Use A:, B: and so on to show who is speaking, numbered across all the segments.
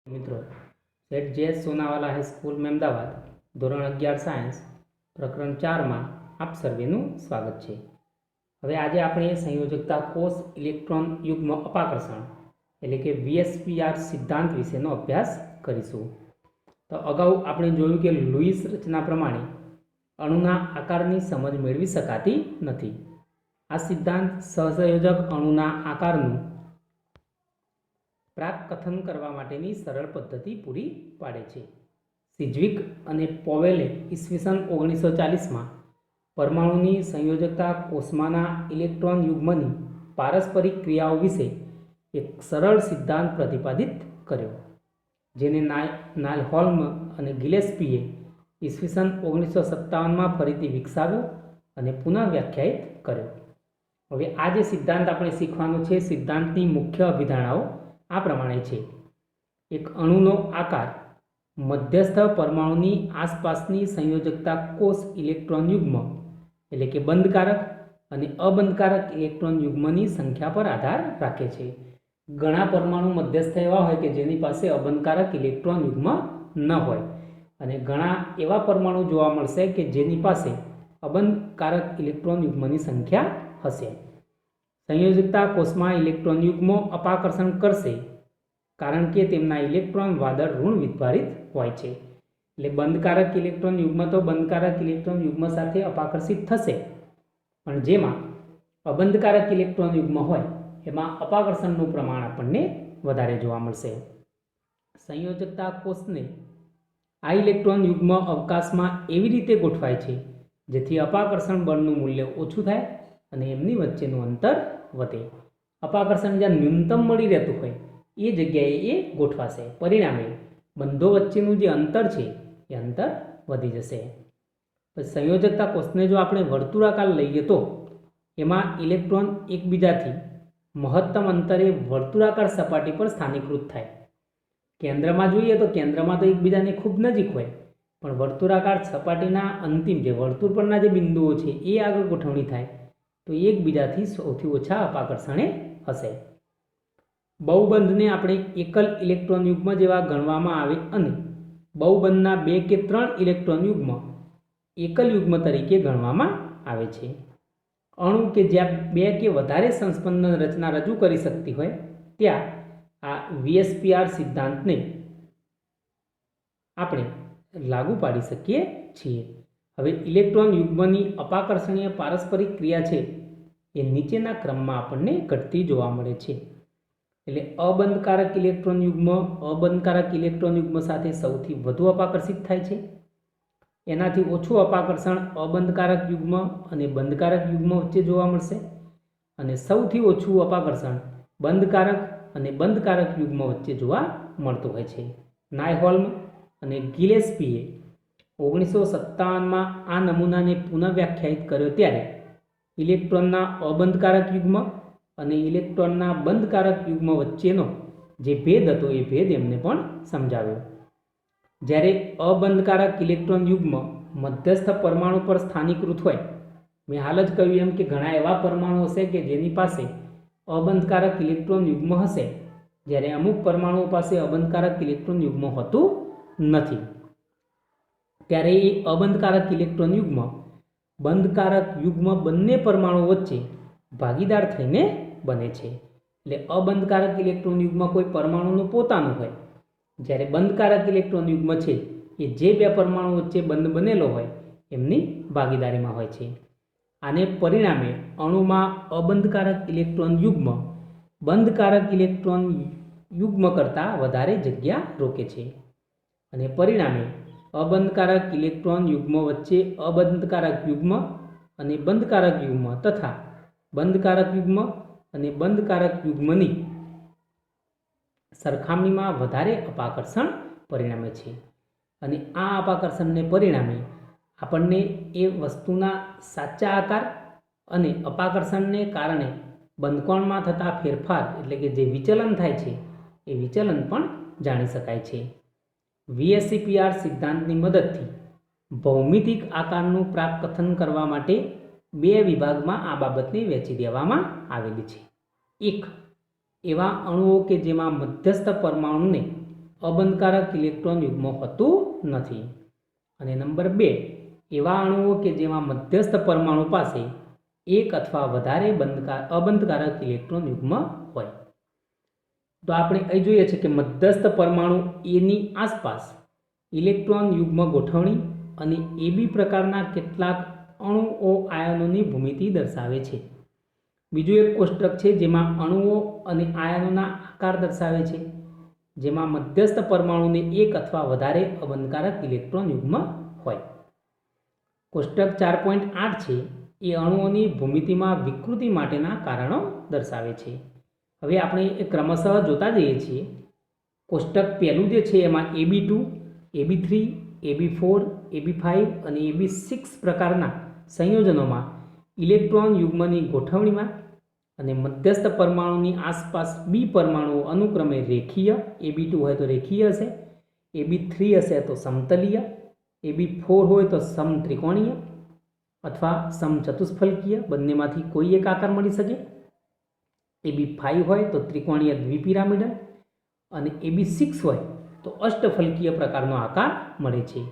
A: મિત્રો, set JS Sonawala high school Mehmedabad ધોરણ 11 science પ્રકરણ 4માં આપ સર્વેનું સ્વાગત છે। હવે આજે આપણે સંયોજકતા કોષ ઇલેક્ટ્રોન યુગ્મ અપાકર્ષણ એટલે કે વીએસપીઆર સિદ્ધાંત વિશેનો અભ્યાસ કરીશું। તો અગાઉ આપણે જોયું કે લુઈસ રચના પ્રમાણે અણુના આકારની સમજ મેળવી શકાતી નથી। આ સિદ્ધાંત સહસંયોજક અણુના આકારનું પ્રાકકથન કરવા માટેની સરળ પદ્ધતિ પૂરી પાડે છે। સિજ્વિક અને પોવેલે ઈસવીસન 1940માં પરમાણુની સંયોજકતા કોષમાંના ઇલેક્ટ્રોન યુગ્મની પારસ્પરિક ક્રિયાઓ વિશે એક સરળ સિદ્ધાંત પ્રતિપાદિત કર્યો, જેને નાયલહોલ્મ અને ગિલેસ્પીએ ઈસવીસન 1957માં ફરીથી વિકસાવ્યો અને પુનઃ વ્યાખ્યાયિત કર્યો। હવે આ જે સિદ્ધાંત આપણે શીખવાનો છે, સિદ્ધાંતની મુખ્ય અભિધારણાઓ આ પ્રમાણે છે। એક અણુનો આકાર મધ્યસ્થ પરમાણુની આસપાસની સંયોજકતા કોષ ઇલેક્ટ્રોન યુગ્મ એટલે કે બંધકારક અને અબંધકારક ઇલેક્ટ્રોન યુગ્મની સંખ્યા પર આધાર રાખે છે। ઘણા પરમાણુ મધ્યસ્થ એવા હોય કે જેની પાસે અબંધકારક ઇલેક્ટ્રોન યુગ્મ ન હોય, અને ઘણા એવા પરમાણુ જોવા મળશે કે જેની પાસે અબંધકારક ઇલેક્ટ્રોન યુગ્મની સંખ્યા હશે। સંયોજકતા કોષમાં ઇલેક્ટ્રોન યુગ્મો અપાકર્ષણ કરશે કારણ કે તેમના ઇલેક્ટ્રોન વાદળ ઋણ વિદ્વારિત હોય છે। એટલે બંધકારક ઇલેક્ટ્રોન યુગ્મ તો બંધકારક ઇલેક્ટ્રોન યુગ્મ સાથે અપાકર્ષિત થશે, પણ જેમાં અબંધકારક ઇલેક્ટ્રોન યુગ્મ હોય એમાં અપાકર્ષણનું પ્રમાણ આપણને વધારે જોવા મળશે। સંયોજકતા કોષને આ ઇલેક્ટ્રોન યુગ્મ અવકાશમાં એવી રીતે ગોઠવાય છે જેથી અપાકર્ષણ બળનું મૂલ્ય ઓછું થાય અને એમની વચ્ચેનું અંતર વધે। અપાકર્ષણ જ્યાં ન્યૂનતમ મળી રહેતું હોય એ જગ્યાએ એ ગોઠવાશે, પરિણામે બંધો વચ્ચેનું જે અંતર છે એ અંતર વધી જશે। સંયોજકતા કોષને જો આપણે વર્તુળાકાર લઈએ તો એમાં ઇલેક્ટ્રોન એકબીજાથી મહત્તમ અંતરે વર્તુળાકાર સપાટી પર સ્થાનીકૃત થાય। કેન્દ્રમાં જોઈએ તો કેન્દ્રમાં તો એકબીજાની ખૂબ નજીક હોય, પણ વર્તુળાકાર સપાટીના અંતિમ જે વર્તુળ પરના જે બિંદુઓ છે એ આગળ ગોઠવણી થાય તો એકબીજાથી સૌથી ઓછા અપાકર્ષણે હશે। બહુબંધને આપણે એકલ ઇલેક્ટ્રોન યુગ્મ જેવા ગણવામાં આવે અને બહુબંધના 2 કે 3 ઇલેક્ટ્રોન યુગ્મ એકલ યુગ્મ તરીકે ગણવામાં આવે છે। અણુ કે જ્યાં 2 કે વધારે સંસ્પંદન રચના રજૂ કરી શકતી હોય ત્યાં આ વીએસપીઆર સિદ્ધાંતને આપણે લાગુ પાડી શકીએ છીએ। હવે ઇલેક્ટ્રોન યુગ્મની અપાકર્ષણીય પારસ્પરિક ક્રિયા છે એ નીચેના ક્રમમાં આપણને ઘટતી જોવા મળે છે। એટલે અબંધકારક ઇલેક્ટ્રોન યુગ્મ અબંધકારક ઇલેક્ટ્રોન યુગ્મ સાથે સૌથી વધુ અપાકર્ષિત થાય છે। એનાથી ઓછું અપાકર્ષણ અબંધકારક યુગ્મ અને બંધકારક યુગ્મ વચ્ચે જોવા મળશે, અને સૌથી ઓછું અપાકર્ષણ બંધકારક અને બંધકારક યુગ્મ વચ્ચે જોવા મળતું હોય છે। નાયહોલ્મ અને ગિલેસ્પીએ 1957માં આ નમૂનાને પુનઃ વ્યાખ્યાયિત કર્યો ત્યારે ઇલેક્ટ્રોનના અબંધકારક યુગ્મ અને ઇલેક્ટ્રોનના બંધકારક યુગ્મ વચ્ચેનો જે ભેદ હતો એ ભેદ એમને પણ સમજાવ્યો। જ્યારે અબંધકારક ઇલેક્ટ્રોન યુગ્મ મધ્યસ્થ પરમાણુ પર સ્થાનીકૃત હોય, મેં હાલ જ કહ્યું એમ કે ઘણા એવા પરમાણુ હશે કે જેની પાસે અબંધકારક ઇલેક્ટ્રોન યુગ્મ હશે, જ્યારે અમુક પરમાણુઓ પાસે અબંધકારક ઇલેક્ટ્રોન યુગ્મ હોતું નથી। ત્યારે એ અબંધકારક ઇલેક્ટ્રોન યુગ્મ બંધકારક યુગ્મ બંને પરમાણુ વચ્ચે ભાગીદાર થઈને બને છે। એટલે અબંધકારક ઇલેક્ટ્રોન યુગ્મ કોઈ પરમાણુનું પોતાનું હોય, જ્યારે બંધકારક ઇલેક્ટ્રોન યુગ્મ છે એ જે 2 પરમાણુ વચ્ચે બંધ બનેલો હોય એમની ભાગીદારીમાં હોય છે। આને પરિણામે અણુમાં અબંધકારક ઇલેક્ટ્રોન યુગ્મ બંધકારક ઇલેક્ટ્રોન યુગ્મ કરતાં વધારે જગ્યા રોકે છે, અને પરિણામે અબંધકારક ઇલેક્ટ્રોન યુગ્મ વચ્ચે અબંધકારક યુગ્મ અને બંધકારક યુગ્મ તથા બંધકારક યુગ્મ અને બંધકારક યુગ્મની સરખામણીમાં વધારે અપાકર્ષણ પરિણમે છે। અને આ અપાકર્ષણને પરિણામે આપણને એ વસ્તુના સાચા આકાર અને અપાકર્ષણને કારણે બંધકોણમાં થતા ફેરફાર એટલે કે જે વિચલન થાય છે એ વિચલન પણ જાણી શકાય છે। વીએસપીઆર સિદ્ધાંતની મદદથી ભૌમિતિક આકારનું પ્રાકકથન કરવા માટે 2 વિભાગમાં આ બાબતને વહેંચી દેવામાં આવેલી છે। એક, એવા અણુઓ કે જેમાં મધ્યસ્થ પરમાણુને અબંધકારક ઇલેક્ટ્રોન યુગ્મ હોતું નથી. અને નંબર 2, એવા અણુઓ કે જેમાં મધ્યસ્થ પરમાણુ પાસે એક અથવા વધારે અબંધકારક ઇલેક્ટ્રોન યુગ્મ હોય. તો આપણે અહીં જોઈએ છે કે મધ્યસ્થ પરમાણુ એની આસપાસ ઇલેક્ટ્રોન યુગ્મ ગોઠવણી અને એબી પ્રકારના કેટલાક અણુઓ આયનોની ભૂમિતિ દર્શાવે છે. બીજું એક કોષ્ટક છે જેમાં અણુઓ અને આયનોના આકાર દર્શાવે છે, જેમાં મધ્યસ્થ પરમાણુને એક અથવા વધારે અબંધકારક ઇલેક્ટ્રોન યુગ્મ હોય. કોષ્ટક 4.8 છે એ અણુઓની ભૂમિતિમાં વિકૃતિ માટેના કારણો દર્શાવે છે. હવે આપણે એ ક્રમશઃ જોતા જઈએ છીએ. કોષ્ટક પહેલું જે છે એમાં AB2, AB3, AB4, AB5 અને AB6 પ્રકારના સંયોજનોમાં ઇલેક્ટ્રોન યુગ્મની ગોઠવણીમાં અને મધ્યસ્થ પરમાણુની આસપાસ બી પરમાણુઓ અનુક્રમે રેખીય, AB2 હોય તો રેખીય હશે, AB3 હશે તો સમતલીય, AB4 હોય તો સમત્રિકોણીય અથવા સમચતુષ્ફલકીય, બંનેમાંથી કોઈ એક આકાર મળી શકે. AB5 હોય તો ત્રિકોણીય દ્વિપિરામિડલ અને AB6 હોય તો અષ્ટફલકીય પ્રકારનો આકાર મળે છે.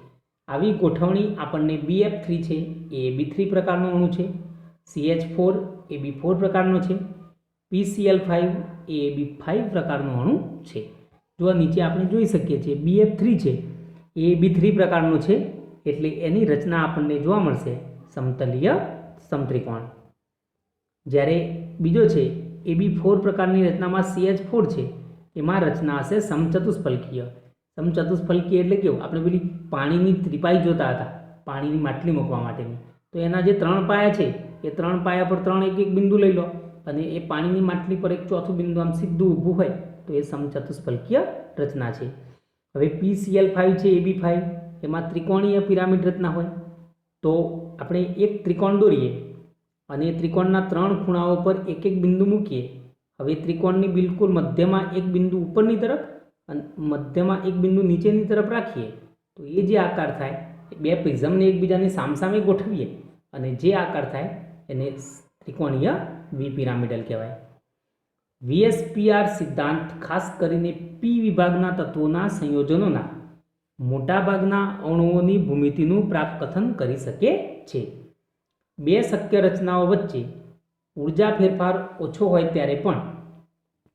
A: આવી ગોઠવણી આપણને BF3 છે એ AB3 પ્રકારનો અણુ છે, CH4 AB4 પ્રકારનો છે, PCl5 એ AB5 પ્રકારનો અણુ છે. જો નીચે આપણે જોઈ શકીએ છીએ BF3 છે એ AB3 પ્રકારનો છે, એટલે એની રચના આપણને જોવા મળશે સમતલીય સમત્રિકોણ. જ્યારે બીજો છે AB4 પ્રકારની રચનામાં CH4 છે, એમાં રચના હશે સમચતુષ્ફલકીય. સમચતુષ્ફલકીય એટલે કેવું, આપણે પેલી પાણીની ત્રિપાઈ જોતા હતા, પાણીની માટલી મૂકવા માટેની. તો એના જે 3 પાયા છે એ 3 પાયા પર 3 એક એક બિંદુ લઈ લો અને એ પાણીની માટલી પર એક ચોથું બિંદુ આમ સીધું ઊભું હોય તો એ સમચતુષ્ફલકીય રચના છે. હવે PCl5 છે AB5, એમાં ત્રિકોણીય પિરામિડ રચના હોય. તો આપણે એક ત્રિકોણ દોરીએ અને ત્રિકોણના 3 ખૂણાઓ પર એક એક બિંદુ મૂકીએ. હવે ત્રિકોણની બિલકુલ મધ્યમાં એક બિંદુ ઉપરની તરફ અને મધ્યમાં એક બિંદુ નીચેની તરફ રાખીએ તો એ જે આકાર થાય, બે પ્રિઝમને એકબીજાની સામસામે ગોઠવીએ અને જે આકાર થાય એને ત્રિકોણીય દ્વિપિરામિડલ કહેવાય. VSPR સિદ્ધાંત ખાસ કરીને P વિભાગના તત્વોના સંયોજનોના મોટાભાગના અણુઓની ભૂમિતિનું પ્રાકકથન કરી શકે છે. બે શક્ય રચનાઓ વચ્ચે ઉર્જા ફેરફાર ઓછો હોય ત્યારે પણ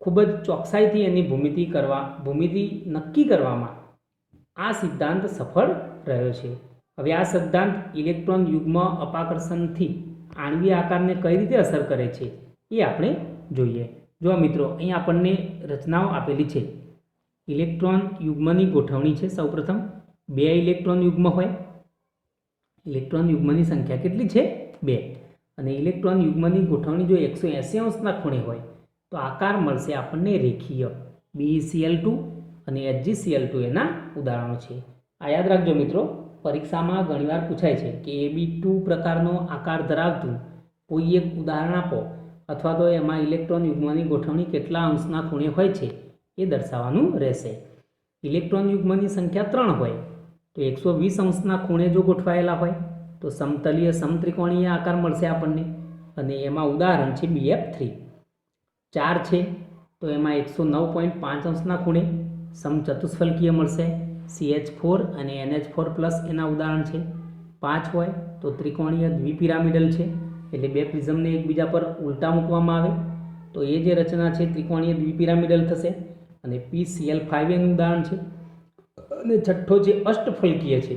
A: ખૂબ જ ચોકસાઈથી એની ભૂમિતિ નક્કી કરવામાં આ સિદ્ધાંત સફળ રહ્યો છે. હવે આ સિદ્ધાંત ઇલેક્ટ્રોન યુગ્મ અપાકર્ષણથી આણ્વીય આકારને કઈ રીતે અસર કરે છે એ આપણે જોઈએ. જો મિત્રો, અહીં આપણને રચનાઓ આપેલી છે. ઇલેક્ટ્રોન યુગ્મની ગોઠવણી છે. સૌપ્રથમ 2 ઇલેક્ટ્રોન યુગ્મ હોય. ઇલેક્ટ્રોન યુગ્મની સંખ્યા કેટલી છે? 2. અને ઇલેક્ટ્રોન યુગ્મની ગોઠવણી જો 180 અંશના ખૂણે હોય તો આકાર મળશે આપણને રેખીય. BeCl2 અને HgCl2 એના ઉદાહરણો છે. આ યાદ રાખજો મિત્રો, પરીક્ષામાં ઘણીવાર પૂછાય છે કે AB2 પ્રકારનો આકાર ધરાવતું કોઈ એક ઉદાહરણ આપો અથવા તો એમાં ઇલેક્ટ્રોન યુગ્મની ગોઠવણી કેટલા અંશના ખૂણે હોય છે એ દર્શાવવાનું રહેશે. ઇલેક્ટ્રોન યુગ્મની સંખ્યા 3 હોય તો 120 અંશના ખૂણે જો ગોઠવાયેલા હોય તો સમતલીય સમત્રિકોણીય આકાર મળશે આપણને, અને એમાં ઉદાહરણ છે BF3. 4 છે તો એમાં 109.5 અંશના ખૂણે સમચતુષ્ફલકીય મળશે. CH4 અને NH4+ એના ઉદાહરણ છે. 5 હોય તો ત્રિકોણીય દ્વિપિરામિડલ છે, એટલે બે પ્રિઝમને એકબીજા પર ઉલટા મૂકવામાં આવે તો એ જે રચના છે ત્રિકોણીય દ્વિપિરામિડલ થશે. અને PCl5 એનું ઉદાહરણ છે. અને છઠ્ઠો જે અષ્ટફલકીય છે,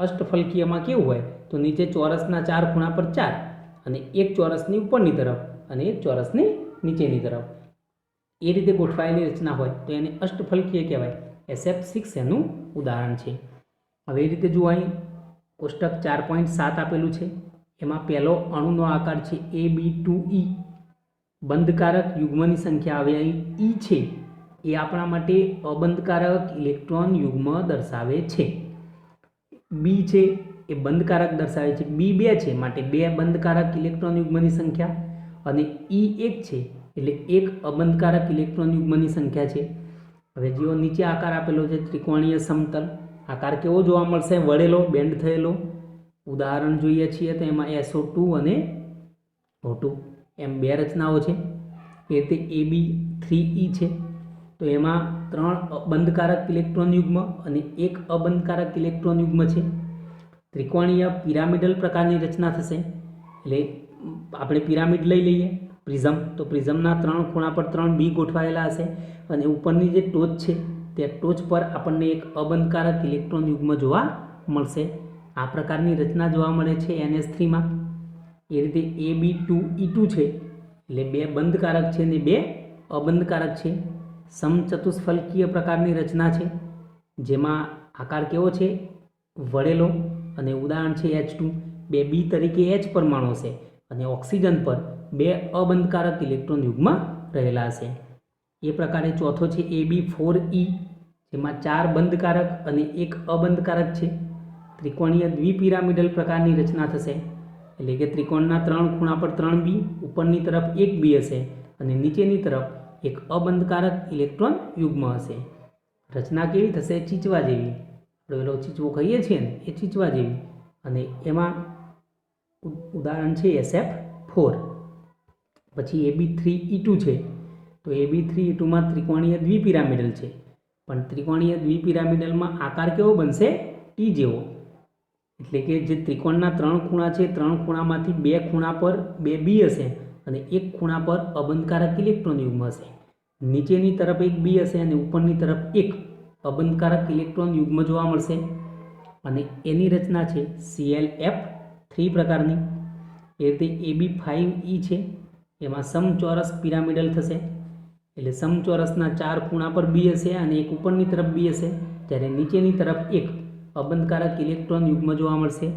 A: અષ્ટફલકીયમાં કેવું હોય તો નીચે ચોરસના 4 ખૂણા પર 4 અને એક ચોરસની ઉપરની તરફ અને એક ચોરસની નીચેની તરફ એ રીતે ગોઠવાયેલી રચના હોય તો એને અષ્ટફલકીય કહેવાય. SF6 એનું ઉદાહરણ છે. હવે એ રીતે જુઓ, અહીં કોષ્ટક 4.7 આપેલું છે. એમાં પહેલો અણુનો આકાર છે AB2E. બંધકારક યુગ્મની સંખ્યા હવે અહીં E છે એ આપણા માટે અબંધકારક ઇલેક્ટ્રોન યુગ્મ દર્શાવે છે. B છે એ બંધકારક દર્શાવે છે. B2 છે માટે 2 બંધકારક ઇલેક્ટ્રોન યુગ્મની સંખ્યા, અને E1 છે એટલે 1 અબંધકારક ઇલેક્ટ્રોન યુગ્મની સંખ્યા છે. હવે જેવો નીચે આકાર આપેલો છે ત્રિકોણીય સમતલ આકાર, કેવો જોવા મળશે? વળેલો, બેન્ડ થયેલો. ઉદાહરણ જોઈએ છીએ તો એમાં SO2 અને O2 એમ 2 રચનાઓ છે. એ રીતે AB3E છે. તો એમાં 3 બંધકારક ઇલેક્ટ્રોન યુગ્મ અને 1 અબંધકારક ઇલેક્ટ્રોન યુગ્મ છે. ત્રિકોણીય પિરામિડલ પ્રકારની રચના થશે. એટલે આપણે પિરામિડ લઈ લઈએ પ્રિઝમ, તો પ્રિઝમના 3 ખૂણા પર 3 બી ગોઠવાયેલા હશે અને ઉપરની જે ટોચ છે તે ટોચ પર આપણને એક અબંધકારક ઇલેક્ટ્રોન યુગ્મ જોવા મળશે. આ પ્રકારની રચના જોવા મળે છે NH3માં. એ રીતે AB2E2 છે, એટલે 2 બંધકારક છે અને 2 અબંધકારક છે. સમચતુષ્ફલકીય પ્રકારની રચના છે, જેમાં આકાર કેવો છે? વળેલો, અને ઉદાહરણ છે H2. 2 બી તરીકે H પરમાણુ છે અને ઓક્સિજન પર 2 અબંધકારક ઇલેક્ટ્રોન યુગ્મ રહેલા હશે. એ પ્રકારે ચોથો છે AB4E, જેમાં 4 બંધકારક અને 1 અબંધકારક છે. ત્રિકોણીય દ્વિપિરામિડલ પ્રકારની રચના થશે, એટલે કે ત્રિકોણના 3 ખૂણા પર 3 બી, ઉપરની તરફ 1 બી હશે અને નીચેની તરફ એક અબંધકારક ઇલેક્ટ્રોન યુગ્મ હશે. રચના કેવી થશે? ચીચવા જેવી. પેલો ચીચવો કહીએ છીએ ને, એ ચીચવા જેવી. અને એમાં ઉદાહરણ છે SF4. પછી AB3E2 છે, તો AB3E2માં ત્રિકોણીય દ્વિપિરામિડલ છે, પણ ત્રિકોણીય દ્વિપિરામિડલમાં આકાર કેવો બનશે? ટી જેવો. એટલે કે જે ત્રિકોણના 3 ખૂણા છે, 3 ખૂણામાંથી 2 ખૂણા પર 2 બી હશે અને 1 ખૂણા પર અબંધકારક ઇલેક્ટ્રોન યુગ્મ હશે. નીચેની તરફ 1 બી હશે અને ઉપરની તરફ 1 અબંધકારક ઇલેક્ટ્રોન યુગ્મ જોવા મળશે. અને એની રચના છે ClF3 પ્રકારની. એ રીતે AB5E છે, એમાં સમચોરસ પિરામિડલ થશે. એટલે સમચોરસના 4 ખૂણા પર બી હશે અને 1 ઉપરની તરફ બી હશે, જ્યારે નીચેની તરફ 1 અબંધકારક ઇલેક્ટ્રોન યુગ્મ જોવા મળશે.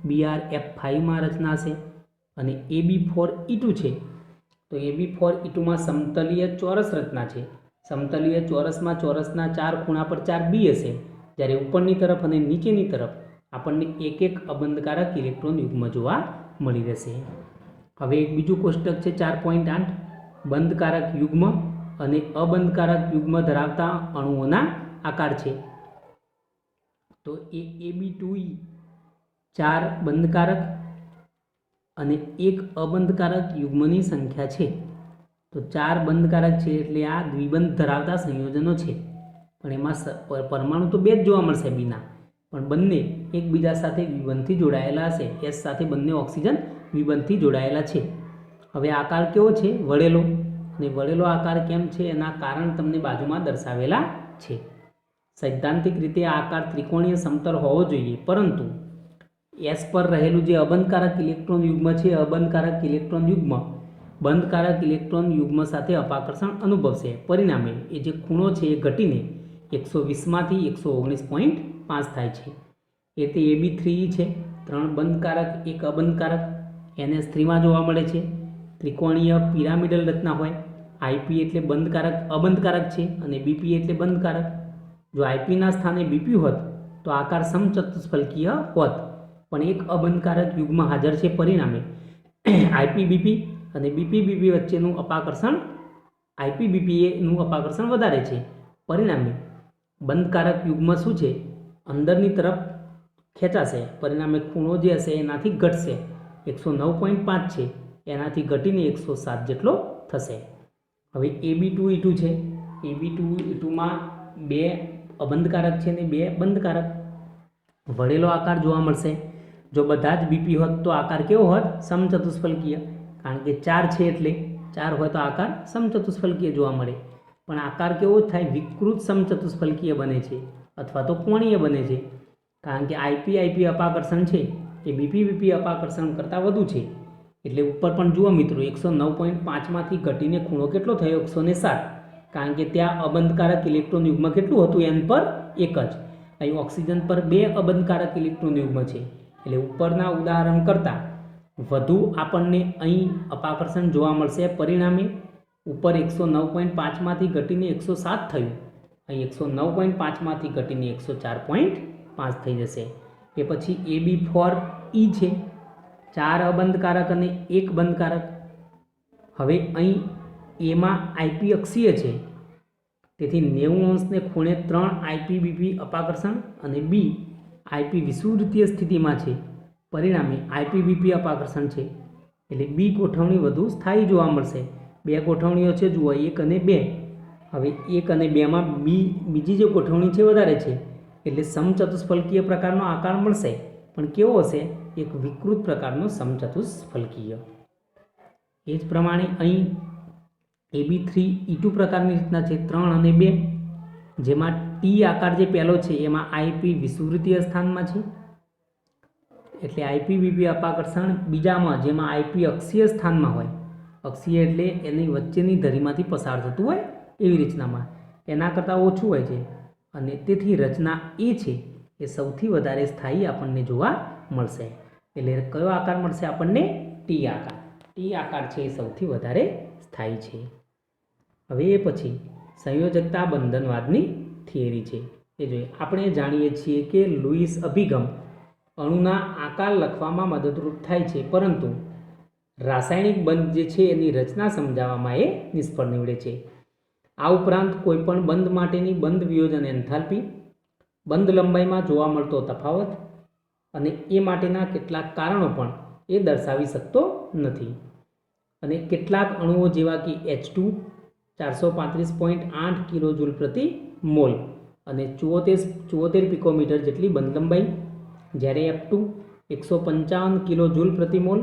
A: BrF5માં રચના છે. અને AB4E2 છે, તો AB4E2માં સમતલીય ચોરસ રચના છે. સમતલીય ચોરસમાં ચોરસના 4 ખૂણા પર 4 બી હશે, જ્યારે ઉપરની તરફ અને નીચેની તરફ આપણને 1 અબંધકારક ઇલેક્ટ્રોન યુગ્મ જોવા મળી રહેશે. હવે એક બીજું કોષ્ટક છે 4.8, બંધકારક યુગ્મ અને અબંધકારક યુગ્મ ધરાવતા અણુઓના આકાર છે. તો એ AB2E 4 બંધકારક અને 1 અબંધકારક યુગ્મની સંખ્યા છે. તો 4 બંધકારક છે એટલે આ દ્વિબંધ ધરાવતા સંયોજનો છે, પણ એમાં પરમાણુ તો 2 જ જોવા મળશે બીના, પણ બંને એકબીજા સાથે દ્વિબંધથી જોડાયેલા હશે. S સાથે બંને ઓક્સિજન દ્વિબંધથી જોડાયેલા છે. હવે આકાર કેવો છે? વળેલો. અને વળેલો આકાર કેમ છે એના કારણ તમને બાજુમાં દર્શાવેલા છે. સૈદ્ધાંતિક રીતે આ આકાર ત્રિકોણીય સમતલ હોવો જોઈએ, પરંતુ S પર રહેલું જે અબંધકારક ઇલેક્ટ્રોન યુગ્મ છે, અબંધકારક ઇલેક્ટ્રોન યુગ્મ બંધકારક ઇલેક્ટ્રોન યુગ્મ સાથે અપાકર્ષણ અનુભવશે. પરિણામે એ જે ખૂણો છે એ ઘટીને 120માંથી 119.5 થાય છે. એ તે AB3E છે, 3 બંધકારક 1 અબંધકારક, NH3માં જોવા મળે છે. ત્રિકોણીય પિરામિડલ રચના હોય. IP એટલે બંધકારક અબંધકારક છે અને BP એટલે બંધકારક. જો IPના સ્થાને BP હોત તો આકાર સમચતુષ્ફલકીય હોત, પણ એક અબંધકારક યુગ્મ હાજર છે. પરિણામે IPBP અને BPBP વચ્ચેનું અપાકર્ષણ IPBPનું અપાકર્ષણ વધારે છે. પરિણામે બંધકારક યુગ્મ શું છે? અંદરની તરફ ખેંચાશે. પરિણામે ખૂણો જે હશે એનાથી ઘટશે. 109.5 છે, એનાથી ઘટીને 107 જેટલો થશે. હવે AB2E2 છે. AB2E2માં 2 અબંધકારક છે અને 2 બંધકારક. વળેલો આકાર જોવા મળશે. જો બધા જ BP હોત તો આકાર કેવો હોત? સમચતુષ્ફલકીય. કારણ કે 4 છે એટલે 4 હોય તો આકાર સમચતુષ્ફલકીય જોવા મળે. પણ આકાર કેવો થાય? વિકૃત સમચતુષ્ફલકીય બને છે અથવા તો કોણીય બને છે, કારણ કે IP અપાકર્ષણ છે એ BP અપાકર્ષણ કરતાં વધુ છે. એટલે ઉપર પણ જુઓ મિત્રો, 109.5માંથી ઘટીને ખૂણો કેટલો થયો? 107, કારણ કે ત્યાં અબંધકારક ઇલેક્ટ્રોન યુગ્મ કેટલું હતું? N પર 1 જ. અહીં ઓક્સિજન પર 2 અબંધકારક ઇલેક્ટ્રોન યુગ્મ છે. એટલે ઉપરના ઉદાહરણ કરતાં વધુ આપણને અહીં અપાકર્ષણ જોવા મળશે. પરિણામે ઉપર 109.5માંથી ઘટીને 107 થયું, અહીં 109.5માંથી ઘટીને 104.5 થઈ જશે. એ પછી AB4E છે, 4 અબંધકારક અને 1 બંધકારક. હવે અહીં એમાં IP અક્ષીય છે, તેથી 90 અંશને ખૂણે 3 IPBP અપાકર્ષણ અને B IP વિષુવવૃત્તીય સ્થિતિમાં છે. પરિણામે IPBP અપાકર્ષણ છે, એટલે B ગોઠવણી વધુ સ્થાયી જોવા મળશે. 2 ગોઠવણીઓ છે, જુઓ 1 અને 2. હવે 1 અને 2માં બીજી જે ગોઠવણી છે વધારે છે, એટલે સમચતુષ્ફલકીય પ્રકારનો આકાર મળશે, પણ કેવો હશે? એક વિકૃત પ્રકારનો સમચતુષ્ફલકીય. એ જ પ્રમાણે અહીં AB3E2 પ્રકારની રચના છે, 3 અને 2, જેમાં ટી આકાર જે પહેલો છે એમાં આઈપી વિષુવવૃત્તીય સ્થાનમાં છે, એટલે આઈપીબીપી અપાકર્ષણ. બીજામાં જેમાં આઈપી અક્ષીય સ્થાનમાં હોય, અક્ષીય એટલે એની વચ્ચેની ધરીમાંથી પસાર થતું હોય એવી રચનામાં એના કરતાં ઓછું હોય છે, અને તેથી રચના એ છે એ સૌથી વધારે સ્થાયી આપણને જોવા મળશે. એટલે કયો આકાર મળશે આપણને? ટી આકાર. ટી આકાર છે એ સૌથી વધારે સ્થાયી છે. હવે એ પછી સંયોજકતા બંધનવાદની થિયરી છે એ જોઈએ. આપણે જાણીએ છીએ કે લુઈસ અભિગમ અણુના આકાર લખવામાં મદદરૂપ થાય છે, પરંતુ રાસાયણિક બંધ જે છે એની રચના સમજાવવામાં એ નિષ્ફળ નીવડે છે. આ ઉપરાંત કોઈપણ બંધ માટેની બંધ વિયોજન એન્થાલ્પી, બંધ લંબાઈમાં જોવા મળતો તફાવત અને એ માટેના કેટલાક કારણો પણ એ દર્શાવી શકતો નથી. અને કેટલાક અણુઓ જેવા કે H2 435.8 કિલોજૂલ પ્રતિ મોલ અને 74 પિકોમીટર જેટલી બંધ લંબાઈ, જ્યારે F2 155 કિલોજૂલ પ્રતિ મોલ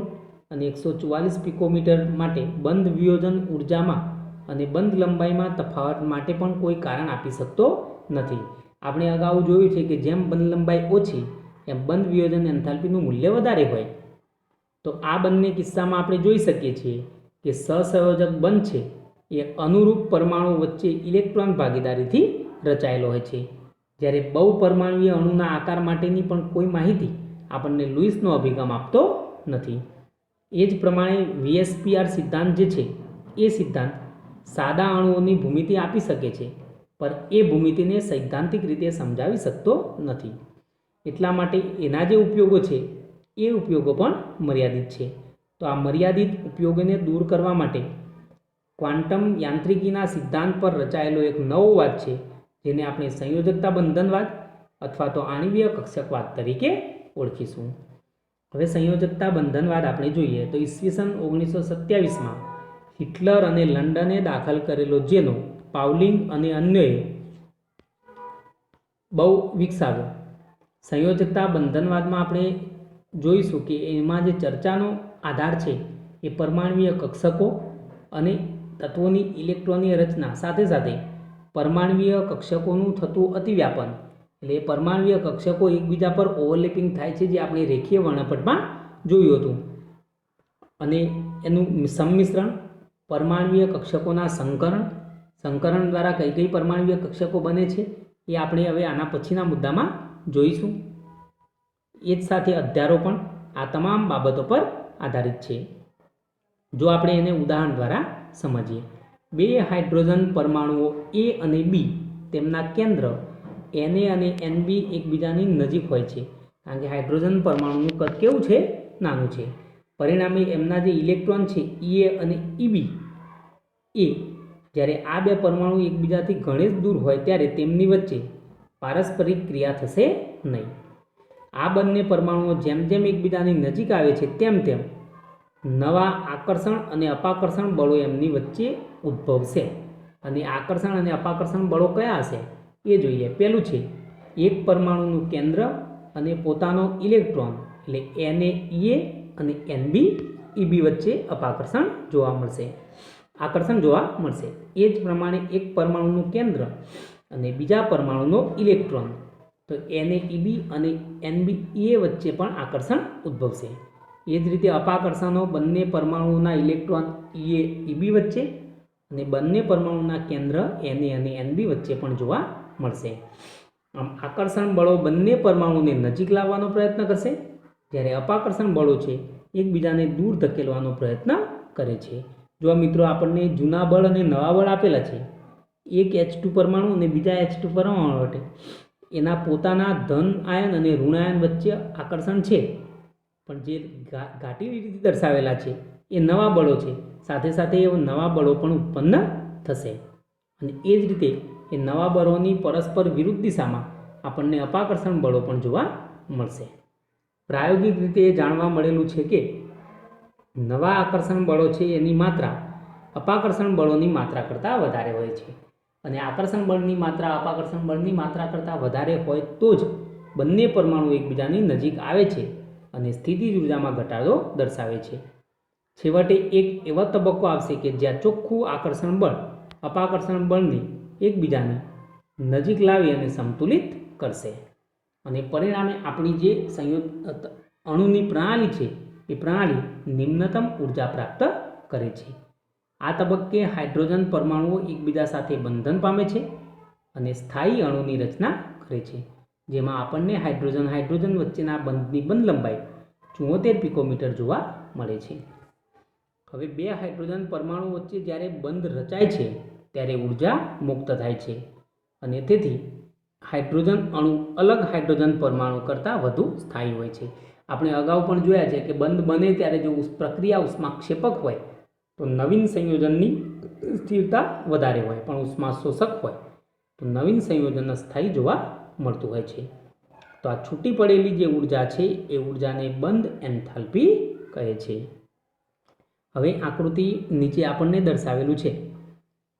A: અને 144 પિકોમીટર માટે બંધ વિયોજન ઉર્જામાં અને બંધ લંબાઈમાં તફાવત માટે પણ કોઈ કારણ આપી શકતો નથી. આપણે અગાઉ જોયું છે કે જેમ બંધ લંબાઈ ઓછી એમ બંધ વિયોજન એન્થાલ્પીનું મૂલ્ય વધારે હોય. તો આ બંને કિસ્સામાં આપણે જોઈ શકીએ છીએ કે સહસંયોજક બંધ છે એ અનુરૂપ પરમાણુ વચ્ચે ઇલેક્ટ્રોન ભાગીદારીથી રચાયેલો હોય છે, જ્યારે બહુપરમાણુય અણુના આકાર માટેની પણ કોઈ માહિતી આપણને લુઈસનો અભિગમ આપતો નથી. એ જ પ્રમાણે VSPR સિદ્ધાંત જે છે એ સિદ્ધાંત સાદા અણુઓની ભૂમિતિ આપી શકે છે, પણ એ ભૂમિતિને સૈદ્ધાંતિક રીતે સમજાવી શકતો નથી. એટલા માટે એના જે ઉપયોગો છે એ ઉપયોગો પણ મર્યાદિત છે. તો આ મર્યાદિત ઉપયોગોને દૂર કરવા માટે ક્વોન્ટમ યાંત્રિકીના સિદ્ધાંત પર રચાયેલો એક નવો વાદ છે, જેને આપણે સંયોજકતા બંધનવાદ અથવા તો આણ્વીય કક્ષકવાદ તરીકે ઓળખીશું. હવે સંયોજકતા બંધનવાદ આપણે જોઈએ તો ઈસવીસન 1927માં હિટલર અને લંડને દાખલ કરેલો, જેનો પાઉલિંગ અને અન્યોએ બહુ વિકસાવ્યો. સંયોજકતા બંધનવાદમાં આપણે જોઈશું કે એમાં જે ચર્ચાનો આધાર છે એ પરમાણ્વીય કક્ષકો અને તત્વોની ઇલેક્ટ્રોનીય રચના સાથે સાથે પરમાણ્વીય કક્ષકોનું થતું અતિવ્યાપન, એટલે પરમાણ્વીય કક્ષકો એકબીજા પર ઓવરલેપિંગ થાય છે, જે આપણે રેખીય વર્ણપટમાં જોયું હતું, અને એનું સંમિશ્રણ, પરમાણ્વીય કક્ષકોના સંકરણ દ્વારા કઈ કઈ પરમાણ્વીય કક્ષકો બને છે એ આપણે હવે આના પછીના મુદ્દામાં જોઈશું. એ જ સાથે અધ્યારોપણ, આ તમામ બાબતો પર આધારિત છે. જો આપણે એને ઉદાહરણ દ્વારા સમજીએ, બે હાઇડ્રોજન પરમાણુઓ A અને B, તેમના કેન્દ્ર Na અને Nb એકબીજાની નજીક હોય છે, કારણ કે હાઇડ્રોજન પરમાણુનું કદ કેવું છે? નાનું છે. પરિણામે એમના જે ઇલેક્ટ્રોન છે Ea અને Eb એ જ્યારે આ બે પરમાણુ એકબીજાથી ઘણે જ દૂર હોય ત્યારે તેમની વચ્ચે પારસ્પરિક ક્રિયા થશે નહીં. આ બંને પરમાણુઓ જેમ જેમ એકબીજાની નજીક આવે છે તેમ તેમ નવા આકર્ષણ અને અપાકર્ષણ બળો એમની વચ્ચે ઉદ્ભવશે. અને આકર્ષણ અને અપાકર્ષણ બળો કયા હશે એ જોઈએ. પહેલું છે એક પરમાણુનું કેન્દ્ર અને પોતાનો ઇલેક્ટ્રોન, એટલે Na અને Nb Eb વચ્ચે આકર્ષણ જોવા મળશે. એ જ પ્રમાણે એક પરમાણુનું કેન્દ્ર અને બીજા પરમાણુનો ઇલેક્ટ્રોન, તો Na-Eb અને Nb-Ea વચ્ચે પણ આકર્ષણ ઉદ્ભવશે. એ જ રીતે અપાકર્ષણો બંને પરમાણુઓના ઇલેક્ટ્રોન Ea-Eb વચ્ચે અને બંને પરમાણુના કેન્દ્ર Na અને Nb વચ્ચે પણ જોવા મળશે. આમ આકર્ષણ બળો બંને પરમાણુને નજીક લાવવાનો પ્રયત્ન કરશે, જ્યારે અપાકર્ષણ બળો છે એકબીજાને દૂર ધકેલવાનો પ્રયત્ન કરે છે. જો મિત્રો આપણને જૂના બળ અને નવા બળ આપેલા છે, એક H2 પરમાણુ અને બીજા H2 પરમાણુ માટે એના પોતાના ધન આયન અને ઋણ આયન વચ્ચે આકર્ષણ છે, પણ જે ઘાટી રીતે દર્શાવેલા છે એ નવા બળો છે, સાથે સાથે એ નવા બળો પણ ઉત્પન્ન થશે. અને એ જ રીતે એ નવા બળોની પરસ્પર વિરુદ્ધ દિશામાં આપણને અપાકર્ષણ બળો પણ જોવા મળશે. પ્રાયોગિક રીતે એ જાણવા મળેલું છે કે નવા આકર્ષણ બળો છે એની માત્રા અપાકર્ષણ બળોની માત્રા કરતાં વધારે હોય છે. અને આકર્ષણ બળની માત્રા અપાકર્ષણ બળની માત્રા કરતાં વધારે હોય તો જ બંને પરમાણુ એકબીજાની નજીક આવે છે અને સ્થિતિજ ઉર્જામાં ઘટાડો દર્શાવે છે. છેવટે એક એવો તબક્કો આવશે કે જ્યાં ચોખ્ખું આકર્ષણ બળ અપાકર્ષણ બળને એકબીજાની નજીક લાવી અને સંતુલિત કરશે અને પરિણામે આપણી જે અણુની પ્રણાલી છે એ પ્રણાલી નિમ્નતમ ઉર્જા પ્રાપ્ત કરે છે. આ તબક્કે હાઇડ્રોજન પરમાણુઓ એકબીજા સાથે બંધન પામે છે અને સ્થાયી અણુની રચના કરે છે, જેમાં આપણને હાઇડ્રોજન વચ્ચેના બંધની બંધ લંબાઈ 74 પિકોમીટર જોવા મળે છે. હવે બે હાઇડ્રોજન પરમાણુ વચ્ચે જ્યારે બંધ રચાય છે ત્યારે ઉર્જા મુક્ત થાય છે અને તેથી હાઇડ્રોજન અણુ અલગ હાઇડ્રોજન પરમાણુ કરતાં વધુ સ્થાયી હોય છે. આપણે અગાઉ પણ જોયા છે કે બંધ બને ત્યારે જો પ્રક્રિયા ઉષ્માક્ષેપક હોય તો નવીન સંયોજનની સ્થિરતા વધારે હોય, પણ ઉષ્મા શોષક હોય તો નવીન સંયોજન સ્થાયી જોવા મળતું હોય છે. તો આ છૂટી પડેલી જે ઉર્જા છે એ ઉર્જાને બંધ એન્થાલ્પી કહે છે. હવે આકૃતિ નીચે આપણને દર્શાવેલું છે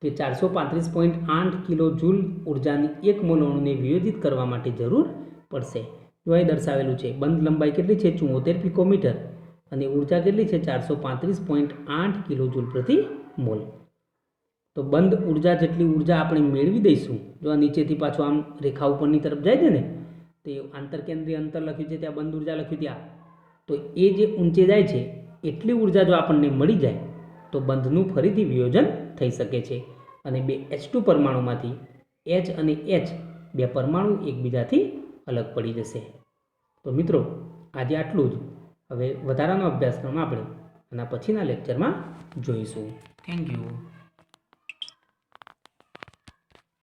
A: કે 435.8 કિલો જૂલ ઉર્જાની એક મોલ અણુને વિયોજિત કરવા માટે જરૂર પડશે. જો અહીં દર્શાવેલું છે બંધ લંબાઈ કેટલી છે 74 પિકોમીટર અને ઉર્જા કેટલી છે 435.8 કિલો જૂલ પ્રતિ મોલ. તો બંધ ઉર્જા જેટલી ઉર્જા આપણે મેળવી દઈશું, જો આ નીચેથી પાછો આમ રેખા ઉપરની તરફ જાય છે ને તો એ આંતરકેન્દ્રીય અંતર લખ્યું છે ત્યાં બંધ ઉર્જા લખ્યું ત્યાં, તો એ જે ઊંચે જાય છે એટલી ઉર્જા જો આપણને મળી જાય તો બંધનું ફરીથી વિયોજન થઈ શકે છે અને બે H2 પરમાણુમાંથી H અને H બે પરમાણુ એકબીજાથી અલગ પડી જશે. તો મિત્રો આજે આટલું જ. હવે વધારાનો અભ્યાસક્રમ આપણે આના પછીના લેક્ચરમાં જોઈશું. Thank you.